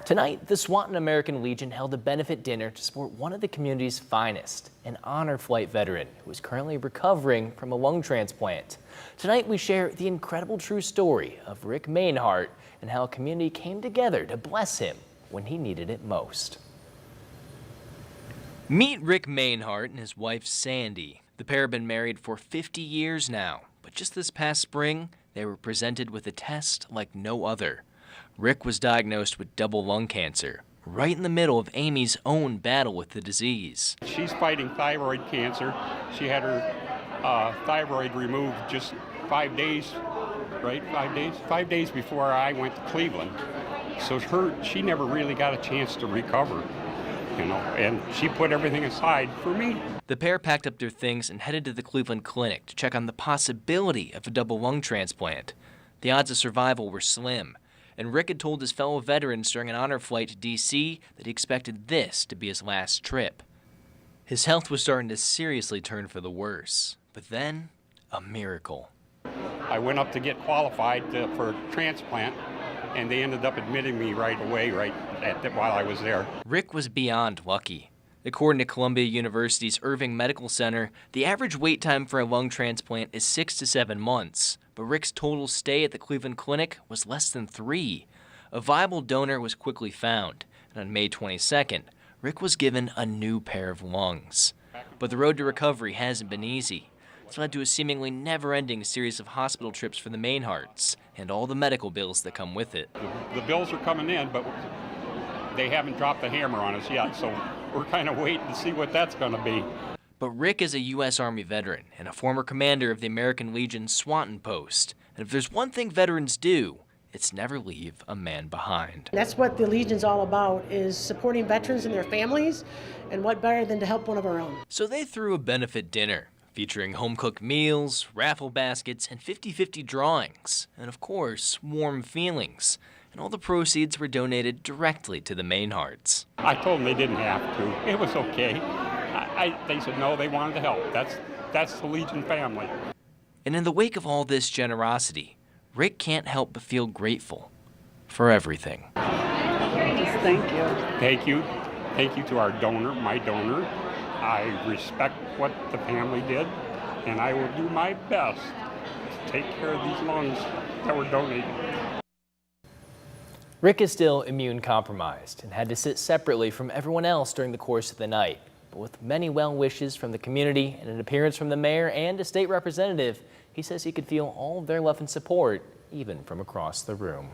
Tonight, the Swanton American Legion held a benefit dinner to support one of the community's finest, an honor flight veteran who is currently recovering from a lung transplant. Tonight, we share the incredible true story of Rick Maynhart and how a community came together to bless him when he needed it most. Meet Rick Maynhart and his wife, Sandy. The pair have been married for 50 years now, but just this past spring, they were presented with a test like no other. Rick was diagnosed with double lung cancer, right in the middle of Amy's own battle with the disease. She's fighting thyroid cancer. She had her thyroid removed just 5 days, right? 5 days? 5 days before I went to Cleveland. So she never really got a chance to recover, and she put everything aside for me. The pair packed up their things and headed to the Cleveland Clinic to check on the possibility of a double lung transplant. The odds of survival were slim, and Rick had told his fellow veterans during an honor flight to D.C. that he expected this to be his last trip. His health was starting to seriously turn for the worse, but then a miracle. I went up to get qualified for a transplant, and they ended up admitting me right away, while I was there. Rick was beyond lucky. According to Columbia University's Irving Medical Center, the average wait time for a lung transplant is 6 to 7 months, but Rick's total stay at the Cleveland Clinic was less than 3. A viable donor was quickly found, and on May 22nd, Rick was given a new pair of lungs. But the road to recovery hasn't been easy. It's led to a seemingly never-ending series of hospital trips for the Maynharts and all the medical bills that come with it. The bills are coming in, but they haven't dropped the hammer on us yet, so we're kind of waiting to see what that's going to be. But Rick is a U.S. Army veteran and a former commander of the American Legion's Swanton post. And if there's one thing veterans do, it's never leave a man behind. That's what the Legion's all about, is supporting veterans and their families, and what better than to help one of our own. So they threw a benefit dinner featuring home-cooked meals, raffle baskets, and 50-50 drawings, and of course, warm feelings. And all the proceeds were donated directly to the Maynharts. I told them they didn't have to. It was okay. They said no, they wanted to help. That's the Legion family. And in the wake of all this generosity, Rick can't help but feel grateful for everything. Just thank you. Thank you. Thank you to our donor, my donor. I respect what the family did, and I will do my best to take care of these lungs that were donated. Rick is still immune compromised and had to sit separately from everyone else during the course of the night. But with many well wishes from the community and an appearance from the mayor and a state representative, he says he could feel all of their love and support, even from across the room.